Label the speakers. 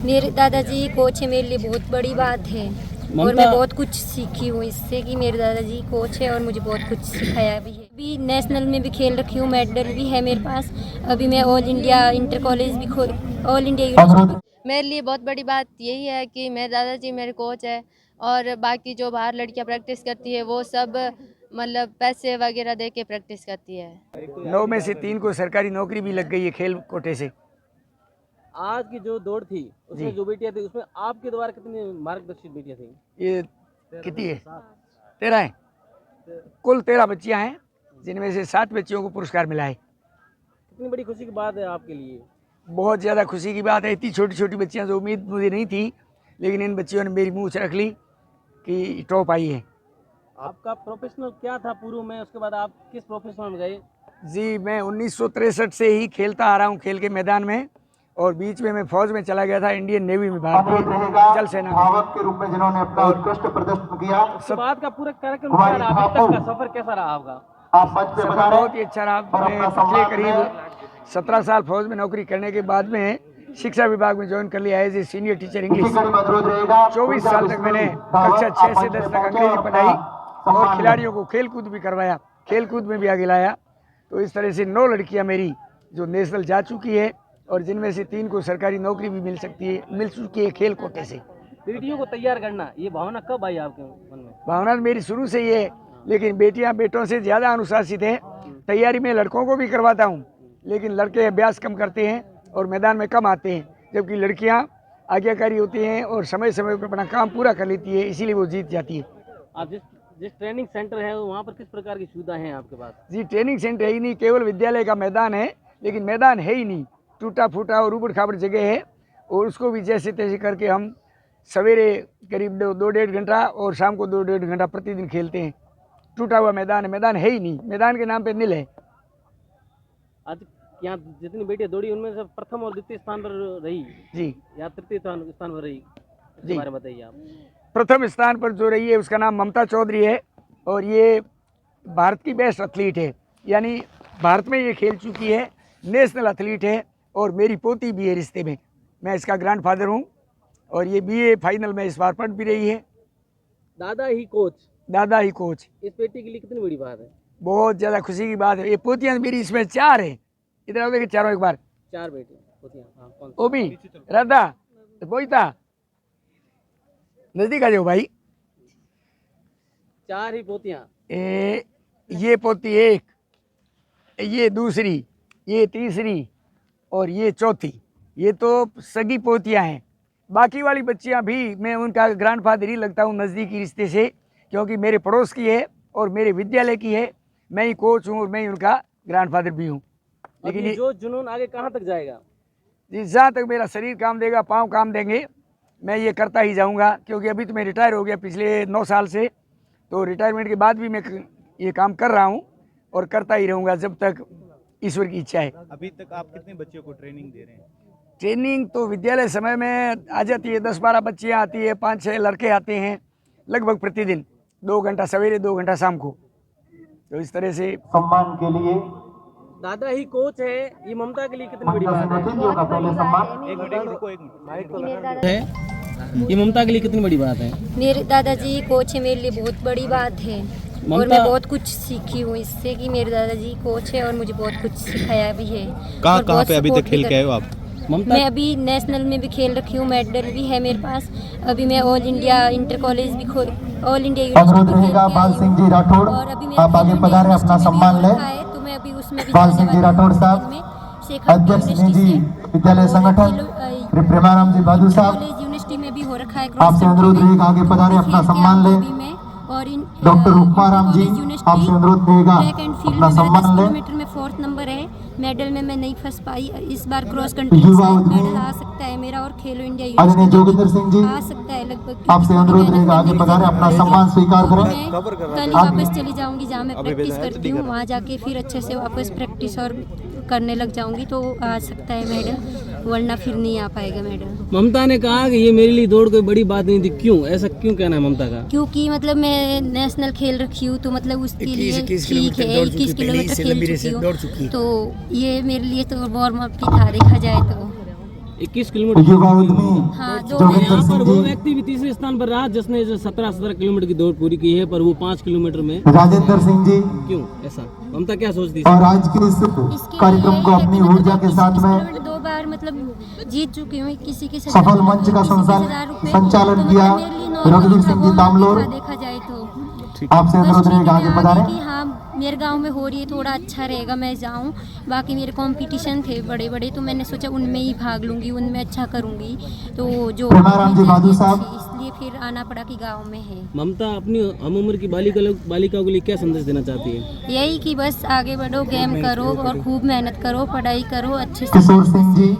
Speaker 1: मेरे दादाजी कोच है, मेरे लिए बहुत बड़ी बात है और मैं बहुत कुछ सीखी हूँ इससे कि मेरे दादाजी कोच है और मुझे बहुत कुछ सिखाया भी है। अभी नेशनल में भी खेल रखी हूँ, मेडल भी है मेरे पास। अभी मैं ऑल इंडिया इंटर कॉलेज भी ऑल इंडिया यूनिवर्सिटी।
Speaker 2: मेरे लिए बहुत बड़ी बात यही है कि मेरे दादाजी मेरे कोच है और बाकी जो बाहर लड़कियां प्रैक्टिस करती है वो सब मतलब पैसे वगैरह दे के प्रैक्टिस करती है।
Speaker 3: 9 में से 3 को सरकारी नौकरी भी लग गई है खेल कोटे से।
Speaker 4: आज की जो दौड़ थी उसमें जो बेटियां थी उसमें आपके द्वारा कितनी मार्गदर्शित बेटियां थी?
Speaker 3: ये कितनी है? 13 है। कुल 13 बच्चियां हैं जिनमें से 7 बच्चियों को पुरस्कार मिला है।
Speaker 4: कितनी बड़ी खुशी की बात है आपके लिए?
Speaker 3: बहुत ज़्यादा खुशी की बात है। इतनी छोटी छोटी बच्चियां जो उम्मीद मुझे नहीं थी, लेकिन इन बच्चियों ने मेरी मुँह से रख ली कि टॉप आई है।
Speaker 4: आपका प्रोफेशनल क्या था पूर्व में, उसके बाद आप किस प्रोफेशनल में गए?
Speaker 3: जी, मैं 1963 से ही खेलता आ रहा हूँ खेल के मैदान में, और बीच में मैं फौज में चला गया था, इंडियन नेवी में, भारतीय जल सेना
Speaker 5: धावक के रूप में जिन्होंने अपना उत्कृष्ट प्रदर्शन किया।
Speaker 4: उसके बाद का पूरा कार्यक्रम क्या रहा? अभी तक का सफर कैसा रहा आपका?
Speaker 5: आप मंच पे बता रहे
Speaker 3: बहुत ही अच्छा रहा। मैं पिछले करीब 17 साल फौज में नौकरी करने के बाद में शिक्षा विभाग में ज्वाइन कर लिया as a senior teacher English. 24 साल तक मैंने कक्षा 6 से 10 तक अंग्रेजी पढ़ाई और खिलाड़ियों को खेल कूद भी करवाया, खेल कूद में भी आगे लाया। तो इस तरह से 9 लड़कियां मेरी जो नेशनल जा चुकी है और जिनमें से 3 को सरकारी नौकरी भी मिल चुकी है खेल कोटे से।
Speaker 4: बेटियों को तैयार करना, ये भावना कब आई आपके मन में?
Speaker 3: भावना मेरी शुरू से ही है, लेकिन बेटियां बेटों से ज़्यादा अनुशासित है। तैयारी में लड़कों को भी करवाता हूं, लेकिन लड़के अभ्यास कम करते हैं और मैदान में कम आते हैं, जबकि लड़कियां आज्ञाकारी होती हैं और समय समय पर अपना काम पूरा कर लेती है, इसीलिए वो जीत जाती है।
Speaker 4: आप जिस ट्रेनिंग सेंटर है वहाँ पर किस प्रकार की सुविधाएं हैं आपके पास?
Speaker 3: जी, ट्रेनिंग सेंटर है ही नहीं, केवल विद्यालय का मैदान है, लेकिन मैदान है ही नहीं, टूटा फूटा और ऊबड़ खाबड़ जगह है। और उसको भी जैसे तैसे करके हम सवेरे करीब 2-2.5 घंटा और शाम को 2-1.5 घंटा प्रतिदिन खेलते हैं। टूटा हुआ मैदान है, मैदान है ही नहीं, मैदान के नाम पे नील है।
Speaker 4: आज यहाँ जितनी बेटियां दौड़ी उनमें से प्रथम और द्वितीय स्थान पर रही
Speaker 3: जी,
Speaker 4: या तृतीय स्थान पर रही, इसके बारे में बताइए आप।
Speaker 3: प्रथम स्थान पर जो रही है उसका नाम ममता चौधरी है और ये भारत की बेस्ट एथलीट है, यानी भारत में ये खेल चुकी है, नेशनल एथलीट है और मेरी पोती भी है रिश्ते में। मैं इसका ग्रैंडफादर हूँ और ये बीए फाइनल में इस बार पढ़ भी रही है।
Speaker 4: दादा ही कोच।
Speaker 3: दादा ही कोच।
Speaker 4: इस बेटी के लिए कितनी बड़ी बात है?
Speaker 3: बहुत ज़्यादा खुशी की बात है। ये पोतियाँ मेरी इसमें 4 है, इधर आओ देखिए, चारों एक बार।
Speaker 4: 4 बेटी पोतियां। हाँ, कौन?
Speaker 3: ओबी, राधा, बोईता, नजदीक आ जाओ भाई।
Speaker 4: 4 ही पोतियां।
Speaker 3: ये पोती 1, ये दूसरी, ये तीसरी और ये चौथी। ये तो सगी पोतियां हैं। बाकी वाली बच्चियां भी मैं उनका ग्रैंडफादर ही लगता हूँ नज़दीकी रिश्ते से, क्योंकि मेरे पड़ोस की है और मेरे विद्यालय की है। मैं ही कोच हूँ और मैं ही उनका ग्रैंडफादर भी हूँ।
Speaker 4: लेकिन ये जो जुनून आगे कहाँ तक जाएगा?
Speaker 3: जी, जहाँ तक मेरा शरीर काम देगा, पाँव काम देंगे, मैं ये करता ही जाऊँगा। क्योंकि अभी तो मैं रिटायर हो गया पिछले 9 साल से, तो रिटायरमेंट के बाद भी मैं ये काम कर रहा हूँ और करता ही रहूँगा जब तक ईश्वर की इच्छा है।
Speaker 6: अभी तक आप कितने बच्चों को ट्रेनिंग दे रहे हैं?
Speaker 3: ट्रेनिंग तो विद्यालय समय में आ जाती है, 10-12 बच्चियाँ आती है, 5-6 लड़के आते हैं लगभग प्रतिदिन, 2 घंटा सवेरे 2 घंटा शाम को। तो इस तरह से
Speaker 5: सम्मान के लिए
Speaker 4: दादा ही कोच है, ये ममता के लिए कितनी बड़ी बात है? ये ममता के लिए कितनी बड़ी बात है?
Speaker 1: मेरे दादाजी कोच है, मेरे लिए बहुत बड़ी बात है और मैं बहुत कुछ सीखी हूँ इससे कि मेरे दादाजी कोच है और मुझे बहुत कुछ सिखाया भी है।
Speaker 6: कहाँ पे अभी तक खेल के आए हो आप?
Speaker 1: मैं अभी नेशनल में भी खेल रखी हूँ, मेडल भी है मेरे पास। अभी मैं ऑल इंडिया इंटर कॉलेज भी ऑल इंडिया यूनिवर्सिटी
Speaker 5: बाल सिंह जी राठौड़,
Speaker 1: और अभी
Speaker 5: आप आगे पधारे, अपना सम्मान लें।
Speaker 1: तो मैं अभी उसमें भी
Speaker 5: बाल सिंह जी राठौड़ साहब, अध्यक्ष निजी विद्यालय संगठन प्रेमाराम जी बहादुर साहब,
Speaker 1: यूनिवर्सिटी में भी हो रखा है।
Speaker 5: आपसे अनुरोध रहेगा आगे पधारे, अपना सम्मान लें।
Speaker 1: और
Speaker 5: डॉक्टर उपमाराम जी, आपसे अनुरोध रहेगा अपना सम्मान लें।
Speaker 1: किलोमीटर में 4th नंबर है, मेडल में मैं नहीं फंस पाई। इस बार क्रॉस कंट्री मेडल आ सकता है मेरा और खेलो इंडिया
Speaker 5: अजय जोगिंदर सिंह जी,
Speaker 1: आ सकता है लगभग।
Speaker 5: आपसे अनुरोध रहेगा आगे पधारे, अपना सम्मान स्वीकार करें।
Speaker 1: कल वापस चली जाऊंगी जहाँ मैं प्रैक्टिस करती हूँ, वहाँ जाके फिर अच्छे से वापस प्रैक्टिस और करने लग जाऊंगी तो आ सकता है मेडल, वरना फिर नहीं आ पाएगा मेडल।
Speaker 4: ममता ने कहा कि ये मेरे लिए दौड़ कोई बड़ी बात नहीं थी, क्यों ऐसा क्यों कहना है ममता का?
Speaker 1: क्योंकि मतलब मैं नेशनल खेल रखी हूँ तो मतलब उसके लिए ठीक है, 21 किलोमीटर खेल चुकी हूँ, तो ये मेरे लिए तो वार्म अप ही था देखा जाए तो।
Speaker 4: 21 किलोमीटर
Speaker 5: युवा उद्यमी
Speaker 1: हाँ,
Speaker 5: जोगिंदर
Speaker 4: यहाँ
Speaker 5: सिंह
Speaker 4: पर वो
Speaker 5: जी,
Speaker 4: व्यक्ति भी तीसरे स्थान पर रहा जिसने जो 17 किलोमीटर की दौड़ पूरी की है, पर वो 5 किलोमीटर में
Speaker 5: राजेंद्र सिंह जी,
Speaker 4: क्यों ऐसा? ममता क्या सोचती
Speaker 5: और आज के इस
Speaker 1: इसके
Speaker 5: कार्यक्रम
Speaker 1: लिए
Speaker 5: को
Speaker 1: है कि
Speaker 5: अपनी
Speaker 1: मतलब
Speaker 5: ऊर्जा के
Speaker 1: 21
Speaker 5: साथ में
Speaker 1: किलोमीटर 2 बार मतलब जीत चुकी हूँ। किसी के साथ
Speaker 5: सफल मंच का संचालन किया रघुवीर सिंह जी तामलोर।
Speaker 1: देखा जाए तो
Speaker 5: आपसे
Speaker 1: बस
Speaker 5: अनुरोध
Speaker 1: ठीक
Speaker 5: रहेगा
Speaker 1: है,
Speaker 5: आगे
Speaker 1: मैं
Speaker 5: पधारें।
Speaker 1: कि हाँ मेरे गांव में हो रही है, थोड़ा अच्छा रहेगा मैं जाऊं। बाकी मेरे कंपटीशन थे बड़े बड़े, तो मैंने सोचा उनमें ही भाग लूंगी, उनमें अच्छा करूंगी। तो जो
Speaker 5: प्रेमाराम जी बहादुर साहब।
Speaker 1: इसलिए फिर आना पड़ा कि गांव में है।
Speaker 4: ममता अपनी हम उम्र की बालिकाओं के लिए क्या संदेश देना चाहती है?
Speaker 1: यही कि बस आगे बढ़ो, गेम करो और खूब मेहनत करो, पढ़ाई करो अच्छे से।
Speaker 5: किशोर सिंह जी,